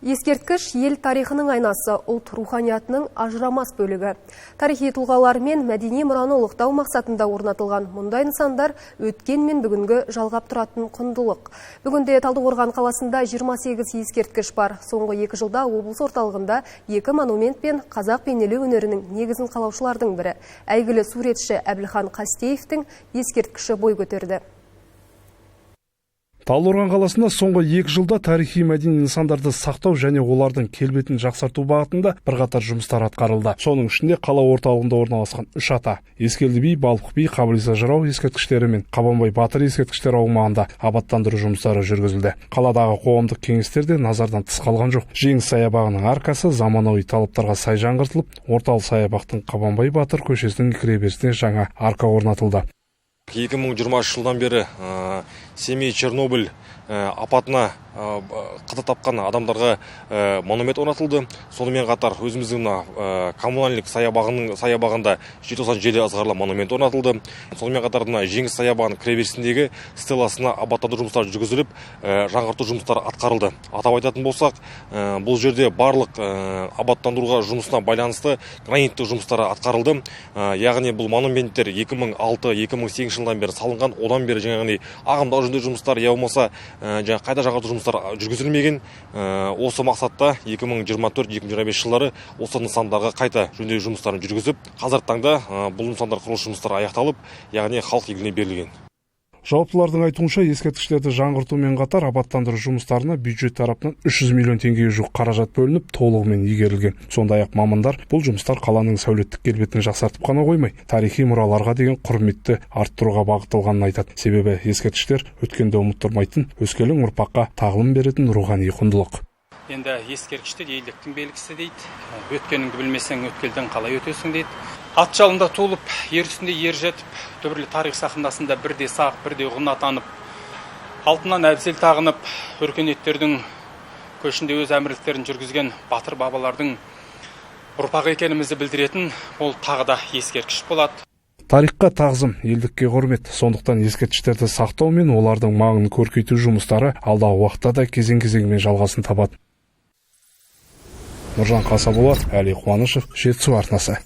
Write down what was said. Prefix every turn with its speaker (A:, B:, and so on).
A: Ескерткіш ел тарихының айнасы, ұлт руханиятының ажырамас бөлігі. Тарихи тұлғалар мен мәдени мұраны ұлықтау мақсатында орнатылған мұндай нысандар өткен мен бүгінгі жалғап тұратын құндылық. Бүгінде Талдықорған қаласында 28 ескерткіш бар. Соңғы 2 жылда облыс орталығында 2 монумент пен қазақ бейнелеу өнерінің негізін қалаушылардың бірі. Әйгілі суретші Әбілхан Қастеевтің ескерткіші бой көтерді.
B: Талдықорған қаласында соңғы 2 жылда тарихи мәдени нысандарды сақтау және олардың келбетін жақсарту бағытында бірқатар жұмыстар атқарылды. Соның ішінде қала орталығында орналасқан 3 ата, Ескелді би, Балпық би, Қабылиса жырау ескерткіштері мен Қабанбай батыр ескерткіштері аумағында абаттандыру жұмыстары жүргізілді. Қаладағы қоғамдық кеңестер де назардан тыс қалған жоқ. Жеңіс саябағының аркасы заманауи талаптарға сай жаңғыртылып, орталық саябақтың Қабанбай батыр көшесінің кіреберісіне жаңа арка орнатылды.
C: 2020 жылдан бері Семей-Чернобыль апатына қаза тапқан адамдарға монумент орнатылды. Сонымен қатар өзіміздің коммунальдық саябағында желтоқсан желі ызғарлы монумент орнатылды. Сонымен қатар Жеңіс саябағының кіреберісіндегі стелласына абаттандыру жұмыстары жүргізіліп, жаңғырту жұмыстары атқарылды. Атап айтатын болсақ, бұл жерде барлық абаттандыруға жұмысына байланысты граниттік жұмыстары атқарылды. Яғни бұл монументтер 2006-2008 жылдан бері салынған, одан бері жаңағыдай ағымдағы жөндеу жұмыстары я болмаса қайта жаңғырту жұмыстар жүргізілмеген. Осы мақсатта 2024-2025 жылдары осы нысандарға қайта жөндеу жұмыстарын жүргізіп, қазіргі таңда бұл нысандар құрылыс жұмыстары аяқталып, яғни халық игілігіне берілген.
B: Жауаптылардың айтуынша, ескерткіштерді жаңғыртумен қатар абаттандыру жұмыстарына бюджет тарапынан 300 миллион теңгеге жуық қаражат бөлініп, толығымен игерілген. Сондай-ақ мамандар бұл жұмыстар қаланың сәулеттік келбетін жақсартып қана қоймай, тарихи мұраларға деген құрметті арттыруға бағытталғанын айтады. Себебі ескерткіштер өткенді ұмыттырмайтын, өскелең ұрпаққа тағылым беретін рухани құндылық.
D: Енді ескерткіштер елдіктің белгісі дейді. Өткеніңді білмесең, өткелден қалай өтесің дейді. Ат жалында туылып, ер үстінде ер жетіп, түбірлі тарих сахнасында бірде сақ, бірде ғұн атанып, алтыннан әбзел тағынып, өркениеттердің көшінде өз әмірліктерін жүргізген батыр бабалардың ұрпақ екенімізді білдіретін ол тағы да ескерткіш болады.
B: Тарихқа тағзым, елдікке құрмет. Сондықтан ескерткіштерді сақтау мен олардың маңын көркейту жұмыстары алдағы уақытта да кезең-кезеңмен жалғасын табады. Нұржан Қасаболат, Әли Қуанышев, Жетісу арнасы.